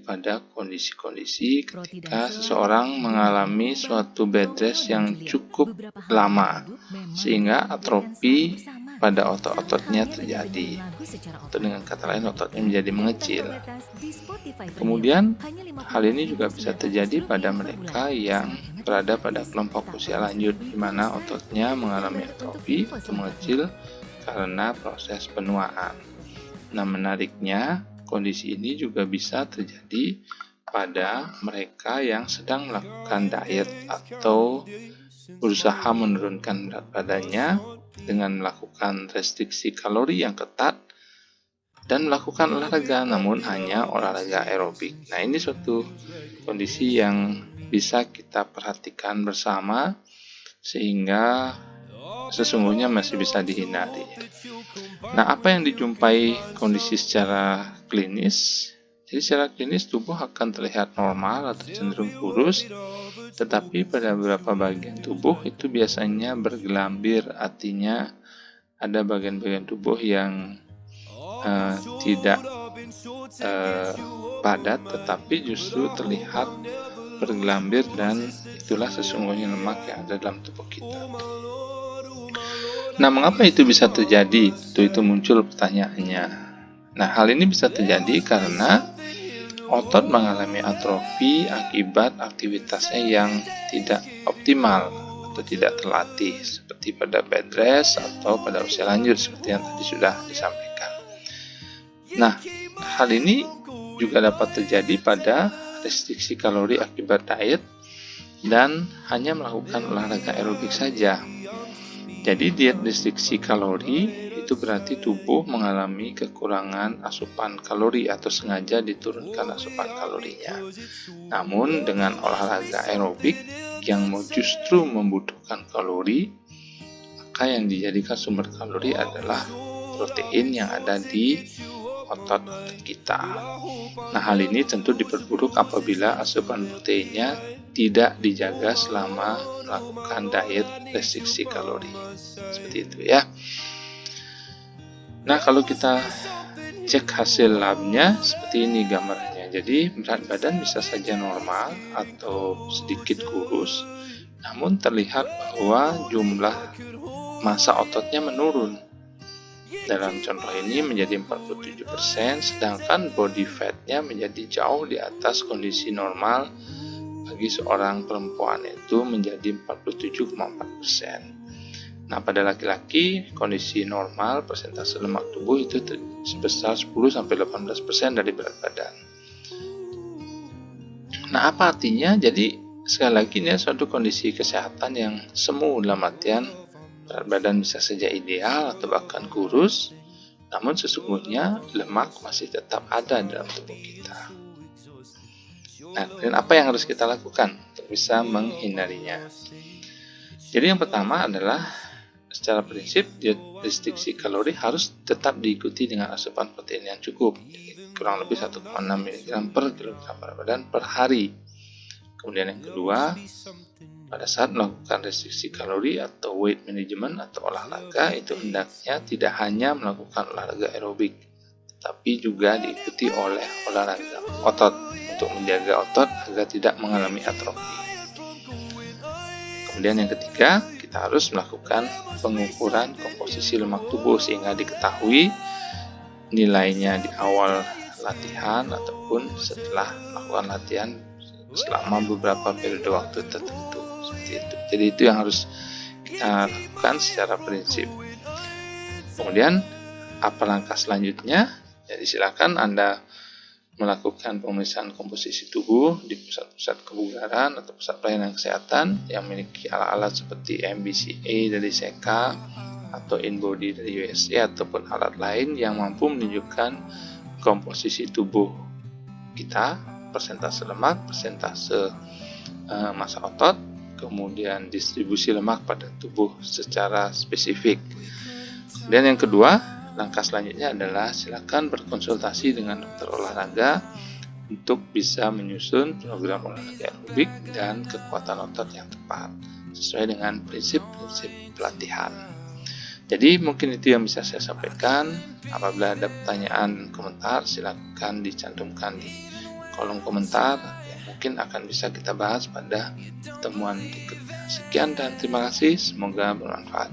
Pada kondisi-kondisi ketika seseorang mengalami suatu bed rest yang cukup lama sehingga atrofi pada otot-ototnya terjadi, atau dengan kata lain ototnya menjadi mengecil. Kemudian hal ini juga bisa terjadi pada mereka yang berada pada kelompok usia lanjut di mana ototnya mengalami atrofi atau mengecil karena proses penuaan. Nah, menariknya kondisi ini juga bisa terjadi pada mereka yang sedang melakukan diet atau berusaha menurunkan berat badannya dengan melakukan restriksi kalori yang ketat dan melakukan olahraga, namun hanya olahraga aerobik. Nah, ini suatu kondisi yang bisa kita perhatikan bersama sehingga sesungguhnya masih bisa dihindari. Nah, apa yang dijumpai kondisi secara klinis? Jadi secara klinis tubuh akan terlihat normal atau cenderung kurus, tetapi pada beberapa bagian tubuh itu biasanya bergelambir, artinya ada bagian-bagian tubuh yang tidak padat, tetapi justru terlihat bergelambir, dan itulah sesungguhnya lemak yang ada dalam tubuh kita. Nah, mengapa itu bisa terjadi? Itu muncul pertanyaannya. Nah, hal ini bisa terjadi karena otot mengalami atrofi akibat aktivitasnya yang tidak optimal atau tidak terlatih, seperti pada bed rest atau pada usia lanjut seperti yang tadi sudah disampaikan. Nah, hal ini juga dapat terjadi pada restriksi kalori akibat diet dan hanya melakukan olahraga aerobik saja. Jadi diet restriksi kalori itu berarti tubuh mengalami kekurangan asupan kalori atau sengaja diturunkan asupan kalorinya. Namun dengan olahraga aerobik yang justru membutuhkan kalori, maka yang dijadikan sumber kalori adalah protein yang ada di otot kita. Nah, hal ini tentu diperburuk apabila asupan proteinnya tidak dijaga selama melakukan diet restriksi kalori. Seperti itu ya. Nah, kalau kita cek hasil labnya seperti ini gambarnya. Jadi berat badan bisa saja normal atau sedikit kurus, namun terlihat bahwa jumlah massa ototnya menurun. Dalam contoh ini menjadi 47%, sedangkan body fat-nya menjadi jauh di atas kondisi normal bagi seorang perempuan, itu menjadi 47,4%. Nah, pada laki-laki kondisi normal persentase lemak tubuh itu sebesar 10-18% dari berat badan. Nah, apa artinya? Jadi sekali lagi ini suatu kondisi kesehatan yang semu, dalam artian berat badan bisa saja ideal atau bahkan kurus, namun sesungguhnya lemak masih tetap ada dalam tubuh kita. Nah, dan apa yang harus kita lakukan untuk bisa menghindarinya? Jadi yang pertama adalah secara prinsip diet restriksi kalori harus tetap diikuti dengan asupan protein yang cukup, kurang lebih 1,6 mg per kilogram berat badan per hari. Kemudian yang kedua, pada saat melakukan restriksi kalori atau weight management atau olahraga, itu hendaknya tidak hanya melakukan olahraga aerobik, tapi juga diikuti oleh olahraga otot untuk menjaga otot agar tidak mengalami atrofi. Kemudian yang ketiga, kita harus melakukan pengukuran komposisi lemak tubuh sehingga diketahui nilainya di awal latihan ataupun setelah melakukan latihan selama beberapa periode waktu tertentu, seperti itu. Jadi itu yang harus kita lakukan secara prinsip. Kemudian apa langkah selanjutnya? Jadi silakan Anda melakukan pemeriksaan komposisi tubuh di pusat-pusat kebugaran atau pusat pelayanan kesehatan yang memiliki alat-alat seperti MBCA dari SECA atau InBody dari USA ataupun alat lain yang mampu menunjukkan komposisi tubuh kita, persentase lemak, persentase massa otot, kemudian distribusi lemak pada tubuh secara spesifik. Dan yang kedua, langkah selanjutnya adalah silakan berkonsultasi dengan dokter olahraga untuk bisa menyusun program olahraga aerobik dan kekuatan otot yang tepat sesuai dengan prinsip-prinsip pelatihan. Jadi mungkin itu yang bisa saya sampaikan. Apabila ada pertanyaan dan komentar, silakan dicantumkan di kolom komentar yang mungkin akan bisa kita bahas pada pertemuan berikutnya. Sekian dan terima kasih, semoga bermanfaat.